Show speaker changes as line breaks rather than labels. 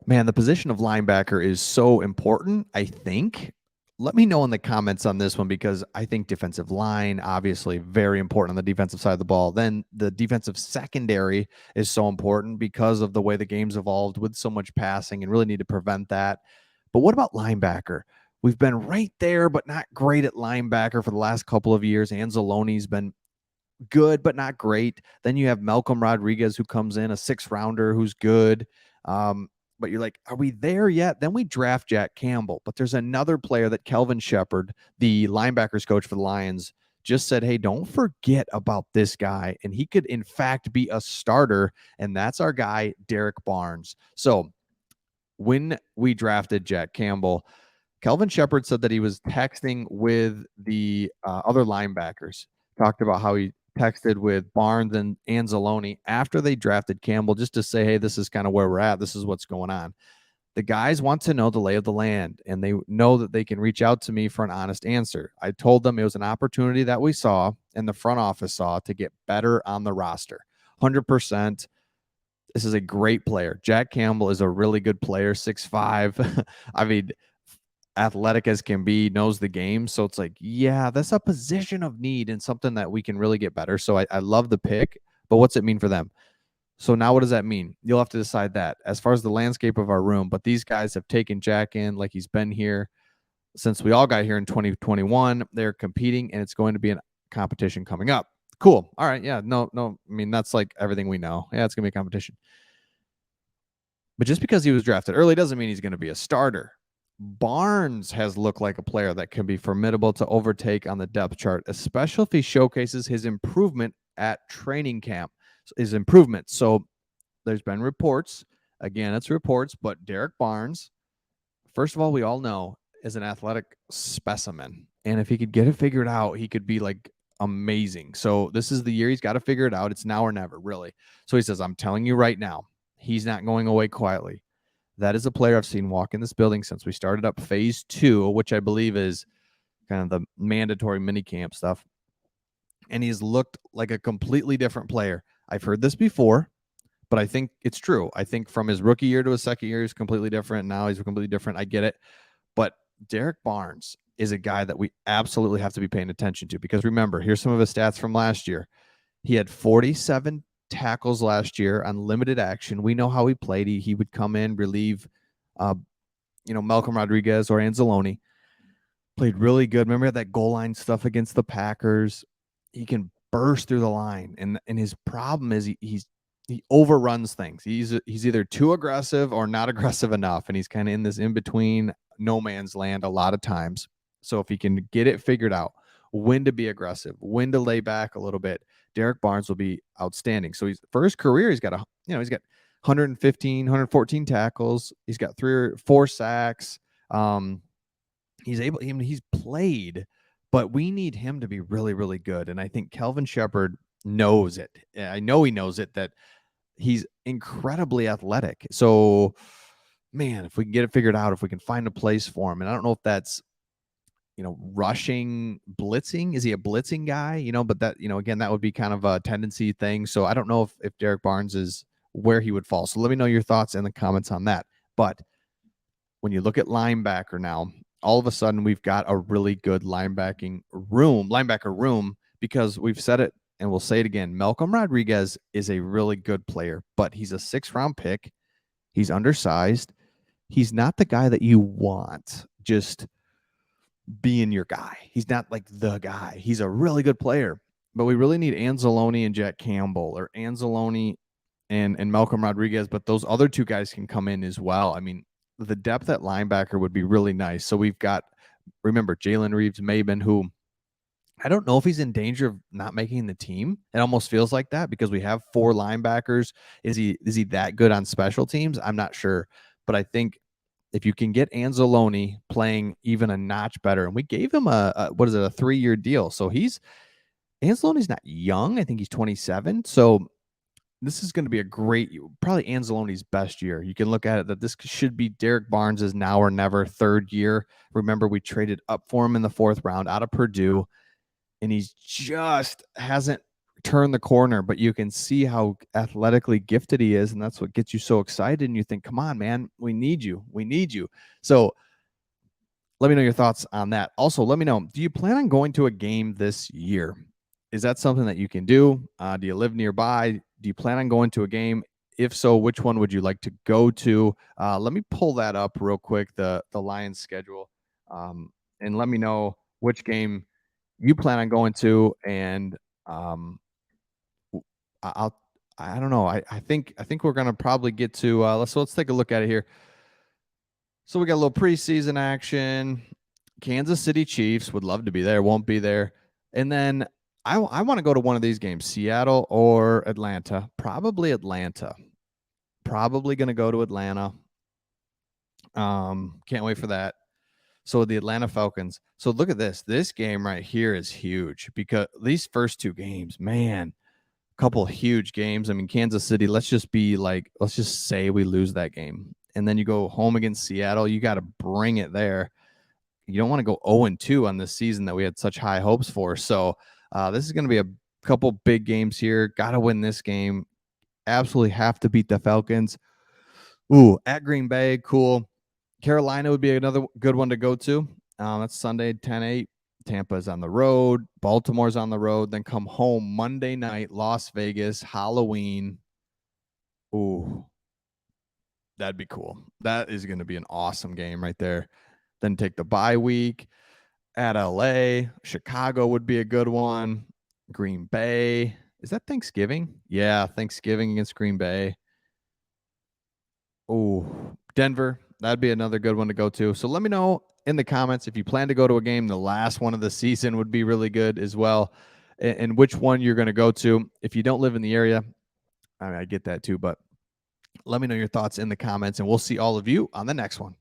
Man, the position of linebacker is so important, I think. Let me know in the comments on this one because I think defensive line, obviously, very important on the defensive side of the ball. Then the defensive secondary is so important because of the way the game's evolved with so much passing and really need to prevent that. But what about linebacker? We've been right there, but not great at linebacker for the last couple of years. Anzalone's been good, but not great. Then you have Malcolm Rodriguez, who comes in, a 6th-rounder who's good. But you're like, are we there yet? Then we draft Jack Campbell. But there's another player that Kelvin Shepard, the linebackers coach for the Lions, just said, hey, don't forget about this guy. And he could, in fact, be a starter. And that's our guy, Derek Barnes. So when we drafted Jack Campbell, Kelvin Shepard said that he was texting with the other linebackers, talked about how he texted with Barnes and Anzalone after they drafted Campbell just to say, hey, this is kind of where we're at. This is what's going on. The guys want to know the lay of the land, and they know that they can reach out to me for an honest answer. I told them it was an opportunity that we saw and the front office saw to get better on the roster. 100%. This is a great player. Jack Campbell is a really good player, 6'5". I mean, athletic as can be, knows the game. So it's like, yeah, that's a position of need and something that we can really get better. So I love the pick, but what's it mean for them? So now what does that mean? You'll have to decide that as far as the landscape of our room. But these guys have taken Jack in like he's been here since we all got here in 2021. They're competing and it's going to be a competition coming up. Cool. All right. Yeah. No. I mean, that's like everything we know. Yeah, it's going to be a competition. But just because he was drafted early doesn't mean he's going to be a starter. Barnes has looked like a player that can be formidable to overtake on the depth chart, especially if he showcases his improvement at training camp. His improvement. So there's been reports. Again, it's reports, but Derek Barnes, first of all, we all know is an athletic specimen. And if he could get it figured out, he could be like amazing. So this is the year he's got to figure it out. It's now or never, really. So he says, I'm telling you right now, he's not going away quietly. That is a player I've seen walk in this building since we started up phase 2, which I believe is kind of the mandatory minicamp stuff. And he's looked like a completely different player. I've heard this before, but I think it's true. I think from his rookie year to his second year, he's completely different. Now he's completely different. I get it. But Derek Barnes is a guy that we absolutely have to be paying attention to because remember, here's some of his stats from last year. He had 47 tackles last year on limited action. We know how he played. He would come in, relieve, Malcolm Rodriguez or Anzalone. Played really good. Remember that goal line stuff against the Packers? He can burst through the line, and his problem is he overruns things. He's either too aggressive or not aggressive enough, and he's kind of in this in between no man's land a lot of times. So if he can get it figured out, when to be aggressive, when to lay back a little bit, Derek Barnes will be outstanding. So he's for his career, he's got 115, 114 tackles. He's got 3 or 4 sacks. He's played, but we need him to be really, really good. And I think Kelvin Shepard knows it. I know he knows it, that he's incredibly athletic. So, man, if we can get it figured out, if we can find a place for him, and I don't know if that's, rushing, blitzing. Is he a blitzing guy? But that, again, that would be kind of a tendency thing. So I don't know if Derek Barnes is where he would fall. So let me know your thoughts in the comments on that. But when you look at linebacker now, all of a sudden we've got a really good linebacker room, because we've said it and we'll say it again. Malcolm Rodriguez is a really good player, but he's a 6th-round pick. He's undersized. He's not the guy that you want just being your guy. He's not like the guy. He's a really good player, but we really need Anzalone and Jack Campbell, or Anzalone and Malcolm Rodriguez, but those other 2 guys can come in as well. I mean, the depth at linebacker would be really nice. So we've got, remember, Jalen Reeves-Maybin, who I don't know if he's in danger of not making the team. It almost feels like that because we have 4 linebackers. Is he that good on special teams? I'm not sure. But I think if you can get Anzalone playing even a notch better, and we gave him a 3-year deal. So Anzalone's not young. I think he's 27. So this is going to be probably Anzalone's best year. You can look at it that this should be Derek Barnes' now or never 3rd year. Remember, we traded up for him in the 4th round out of Purdue, and he's just hasn't turn the corner, but you can see how athletically gifted he is, and that's what gets you so excited. And you think, come on, man, we need you. We need you. So let me know your thoughts on that. Also, let me know, do you plan on going to a game this year? Is that something that you can do? Do you live nearby? Do you plan on going to a game? If so, which one would you like to go to? Let me pull that up real quick, the Lions schedule, and let me know which game you plan on going to. And um, I'll I don't know. I think we're gonna probably get to let's take a look at it here. So we got a little preseason action. Kansas City Chiefs would love to be there, won't be there. And then I want to go to one of these games, Seattle or Atlanta. Probably Atlanta. Probably going to go to Atlanta. Can't wait for that. So the Atlanta Falcons. So look at this. This game right here is huge because these first two games, man, couple huge games. I mean, Kansas City, let's just say we lose that game. And then you go home against Seattle. You got to bring it there. You don't want to go 0-2 on this season that we had such high hopes for. So this is going to be a couple big games here. Got to win this game. Absolutely have to beat the Falcons. Ooh, at Green Bay, cool. Carolina would be another good one to go to. That's Sunday, 10-8. Tampa's on the road. Baltimore's on the road. Then come home Monday night, Las Vegas, Halloween. Ooh, that'd be cool. That is going to be an awesome game right there. Then take the bye week at LA. Chicago would be a good one. Green Bay. Is that Thanksgiving? Yeah, Thanksgiving against Green Bay. Oh, Denver. That'd be another good one to go to. So let me know in the comments if you plan to go to a game. The last one of the season would be really good as well, and which one you're going to go to. If you don't live in the area, I get that too, but let me know your thoughts in the comments, and we'll see all of you on the next one.